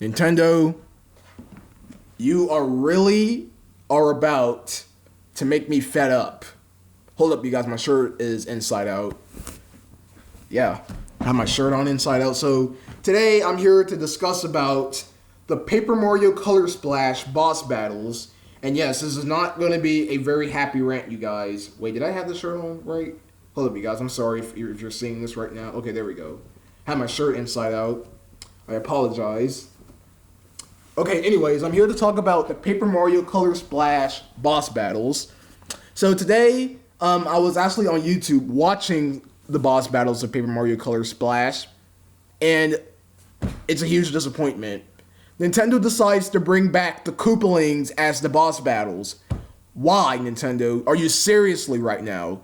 Nintendo, you are about to make me fed up. Hold up, you guys. My shirt is inside out. Yeah, I have my shirt on inside out. So today I'm here to discuss about the Paper Mario Color Splash boss battles. And yes, this is not going to be a very happy rant, you guys. Wait, did I have the shirt on right? Hold up, you guys. I'm sorry if you're seeing this right now. Okay, there we go. I have my shirt inside out. I apologize. Okay, anyways, I'm here to talk about the Paper Mario Color Splash boss battles. So today, I was actually on YouTube watching the boss battles of Paper Mario Color Splash, and it's a huge disappointment. Nintendo decides to bring back the Koopalings as the boss battles. Why, Nintendo? Are you seriously right now?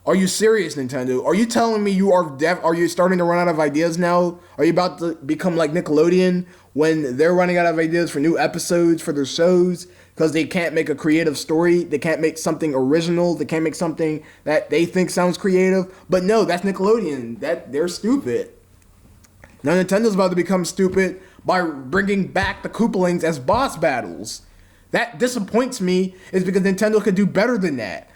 Are you serious, Nintendo? Are you telling me you are you starting to run out of ideas now? Are you about to become like Nickelodeon when they're running out of ideas for new episodes for their shows because they can't make a creative story, they can't make something original, they can't make something that they think sounds creative? But no, that's Nickelodeon. They're stupid. Now Nintendo's about to become stupid by bringing back the Koopalings as boss battles. That disappoints me is because Nintendo could do better than that.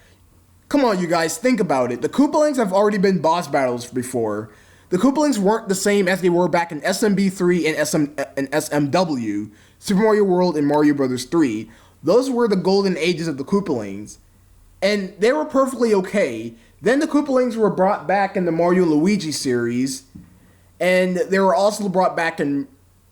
Come on, you guys, think about it. The Koopalings have already been boss battles before. The Koopalings weren't the same as they were back in SMB3 and SMW, Super Mario World and Mario Bros. 3. Those were the golden ages of the Koopalings. And they were perfectly okay. Then the Koopalings were brought back in the Mario and Luigi series. And they were also brought back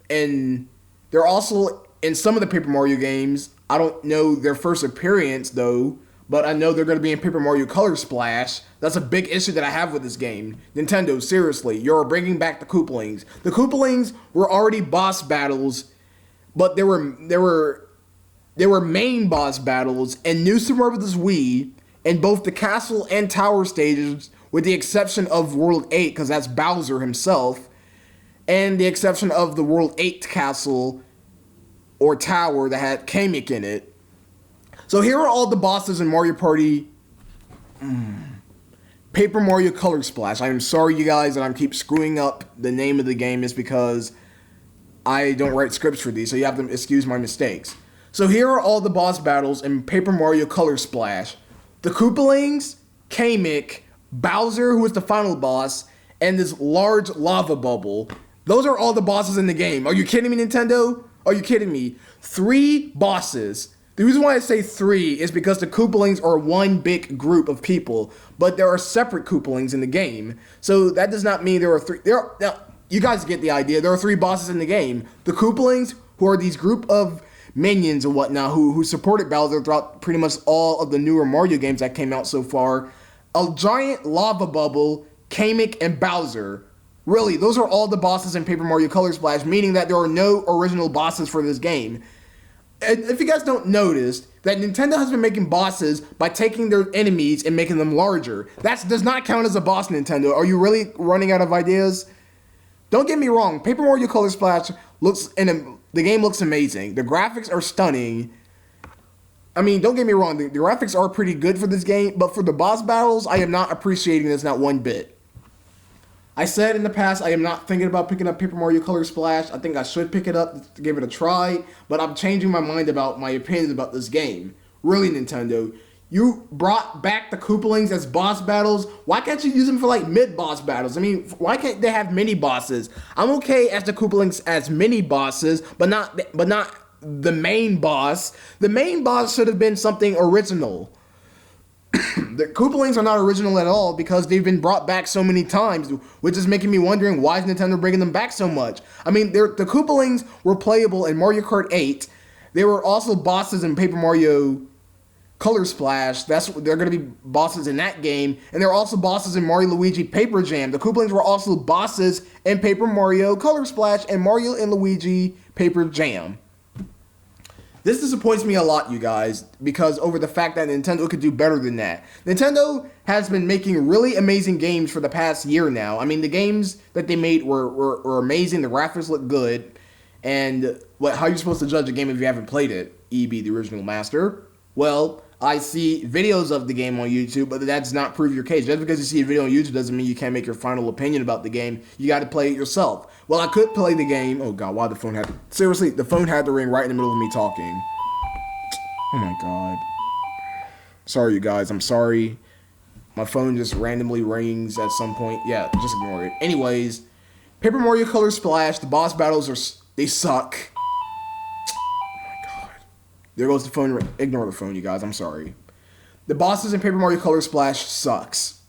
they're also in some of the Paper Mario games. I don't know their first appearance, though. But I know they're going to be in Paper Mario Color Splash. That's a big issue that I have with this game. Nintendo, seriously, you're bringing back the Koopalings. The Koopalings were already boss battles, but they were main boss battles in New Super Mario Bros. Wii in both the castle and tower stages, with the exception of World 8, because that's Bowser himself, and the exception of the World 8 castle or tower that had Kamek in it. So here are all the bosses in Mario Party Paper Mario Color Splash. I'm sorry, you guys, that I keep screwing up the name of the game is because I don't write scripts for these, so you have to excuse my mistakes. So here are all the boss battles in Paper Mario Color Splash. The Koopalings, Kamek, Bowser, who is the final boss, and this large lava bubble. Those are all the bosses in the game. Are you kidding me, Nintendo? Are you kidding me? 3 bosses. The reason why I say 3 is because the Koopalings are one big group of people, but there are separate Koopalings in the game. So that does not mean there are 3. Now, you guys get the idea. There are 3 bosses in the game. The Koopalings, who are these group of minions and whatnot, who supported Bowser throughout pretty much all of the newer Mario games that came out so far. A giant lava bubble, Kamek, and Bowser. Really, those are all the bosses in Paper Mario Color Splash, meaning that there are no original bosses for this game. If you guys don't notice, that Nintendo has been making bosses by taking their enemies and making them larger. That does not count as a boss, Nintendo. Are you really running out of ideas? Don't get me wrong, Paper Mario Color Splash the game looks amazing. The graphics are stunning. I mean, don't get me wrong, the graphics are pretty good for this game, but for the boss battles, I am not appreciating this not one bit. I said in the past I am not thinking about picking up Paper Mario Color Splash. I think I should pick it up to give it a try, but I'm changing my mind about my opinions about this game. Really, Nintendo, you brought back the Koopalings as boss battles. Why can't you use them for like mid-boss battles? I mean, why can't they have mini-bosses? I'm okay as the Koopalings as mini-bosses, but not the main boss. The main boss should have been something original. The Koopalings are not original at all because they've been brought back so many times, which is making me wondering why is Nintendo bringing them back so much. I mean, the Koopalings were playable in Mario Kart 8. They were also bosses in Paper Mario Color Splash. They're going to be bosses in that game, and they're also bosses in Mario Luigi Paper Jam. The Koopalings were also bosses in Paper Mario Color Splash and Mario and Luigi Paper Jam. This disappoints me a lot, you guys, because over the fact that Nintendo could do better than that. Nintendo has been making really amazing games for the past year now. I mean, the games that they made were amazing. The graphics look good. And how are you supposed to judge a game if you haven't played it? EB, the original master. Well, I see videos of the game on YouTube, but that does not prove your case. Just because you see a video on YouTube doesn't mean you can't make your final opinion about the game. You got to play it yourself. Well, I could play the game. Oh God, why the phone had to... Seriously, the phone had to ring right in the middle of me talking. Oh my God. Sorry, you guys. I'm sorry. My phone just randomly rings at some point. Yeah, just ignore it. Anyways, Paper Mario Color Splash. The boss battles they suck. There goes the phone. Ignore the phone, you guys. I'm sorry. The bosses in Paper Mario Color Splash sucks.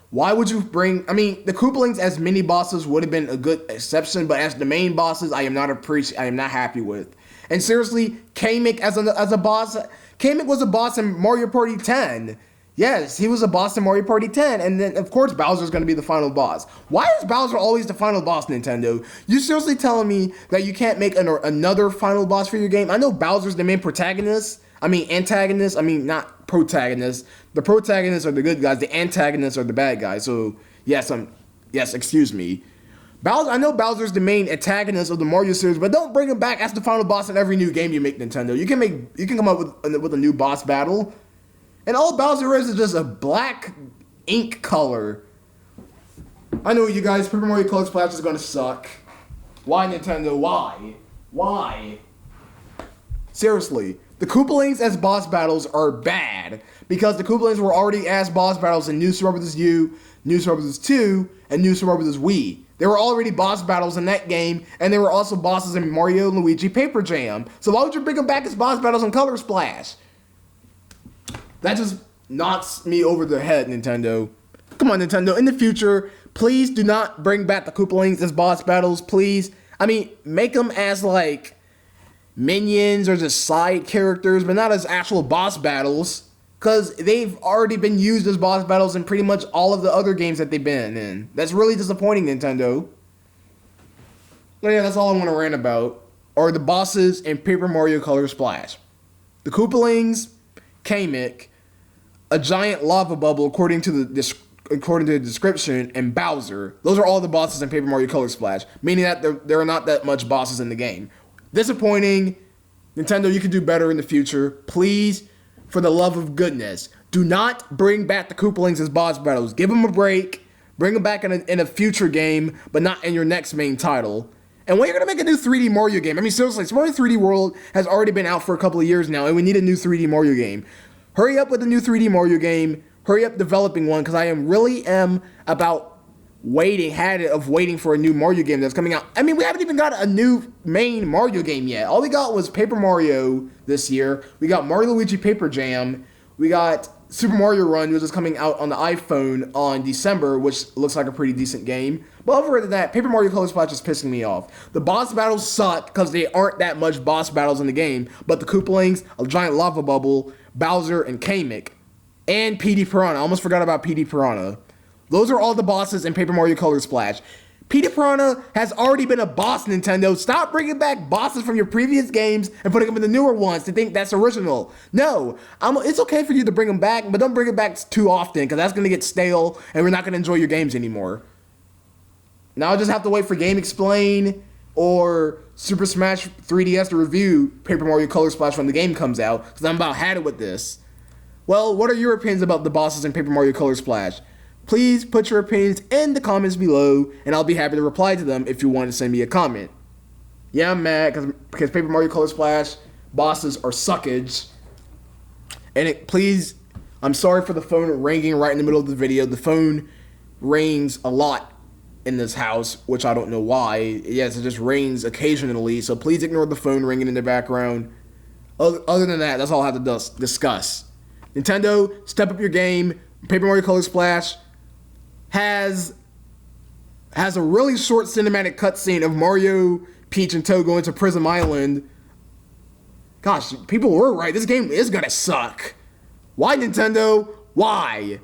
Why would you bring... I mean, the Koopalings as mini bosses would have been a good exception, but as the main bosses, I am not happy with. And seriously, Kamek as a boss... Kamek was a boss in Mario Party 10. Yes, he was a boss in Mario Party 10, and then, of course, Bowser's going to be the final boss. Why is Bowser always the final boss, Nintendo? You seriously telling me that you can't make another final boss for your game? I know Bowser's the main protagonist. I mean, antagonist. I mean, not protagonist. The protagonists are the good guys. The antagonists are the bad guys. So, yes, excuse me. I know Bowser's the main antagonist of the Mario series, but don't bring him back as the final boss in every new game you make, Nintendo. You can come up with a new boss battle. And all Bowser is just a black ink color. I know you guys, Paper Mario Color Splash is gonna suck. Why, Nintendo? Why? Why? Seriously, the Koopalings as boss battles are bad because the Koopalings were already as boss battles in New Super Mario Bros. U, New Super Mario Bros. 2, and New Super Mario Bros. Wii. There were already boss battles in that game, and there were also bosses in Mario and Luigi Paper Jam. So why would you bring them back as boss battles in Color Splash? That just knocks me over the head, Nintendo. Come on, Nintendo. In the future, please do not bring back the Koopalings as boss battles, please. I mean, make them as, like, minions or just side characters, but not as actual boss battles. Because they've already been used as boss battles in pretty much all of the other games that they've been in. That's really disappointing, Nintendo. But yeah, that's all I want to rant about. Are the bosses in Paper Mario Color Splash. The Koopalings, Kamek, a giant lava bubble according to the description, and Bowser. Those are all the bosses in Paper Mario Color Splash, meaning that there are not that much bosses in the game. Disappointing. Nintendo, you can do better in the future. Please, for the love of goodness, do not bring back the Koopalings as boss battles. Give them a break. Bring them back in a future game, but not in your next main title. And when you're going to make a new 3D Mario game, I mean, seriously, Super Mario 3D World has already been out for a couple of years now, and we need a new 3D Mario game. Hurry up with a new 3D Mario game. Hurry up developing one, because I really am about waiting for a new Mario game that's coming out. I mean, we haven't even got a new main Mario game yet. All we got was Paper Mario this year. We got Mario Luigi Paper Jam. We got Super Mario Run, which is coming out on the iPhone on December, which looks like a pretty decent game. But other than that, Paper Mario Color Splash is pissing me off. The boss battles suck because they aren't that much boss battles in the game. But the Koopalings, a giant lava bubble, Bowser, and Kamek, and PD Piranha. I almost forgot about PD Piranha. Those are all the bosses in Paper Mario Color Splash. PD Piranha has already been a boss, Nintendo. Stop bringing back bosses from your previous games and putting them in the newer ones to think that's original. No, it's okay for you to bring them back, but don't bring it back too often because that's going to get stale and we're not going to enjoy your games anymore. Now I just have to wait for Game Explain or Super Smash 3DS to review Paper Mario Color Splash when the game comes out because I'm about had it with this. Well, what are your opinions about the bosses in Paper Mario Color Splash? Please put your opinions in the comments below, and I'll be happy to reply to them if you want to send me a comment. Yeah, I'm mad because Paper Mario Color Splash bosses are suckage. And please, I'm sorry for the phone ringing right in the middle of the video. The phone rings a lot in this house, which I don't know why. Yes, it just rings occasionally, so please ignore the phone ringing in the background. Other than that, that's all I have to discuss. Nintendo, step up your game. Paper Mario Color Splash has a really short cinematic cutscene of Mario, Peach, and Toad going to Prism Island. Gosh, people were right. This game is gonna suck. Why, Nintendo? Why?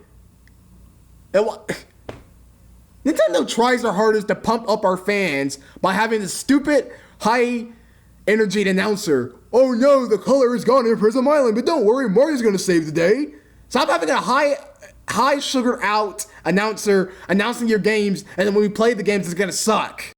Nintendo tries their hardest to pump up our fans by having this stupid, high-energy announcer. Oh no, the color is gone in Prism Island, but don't worry, Mario's gonna save the day. Stop having a high sugar out announcer announcing your games, and then when we play the games, it's gonna suck.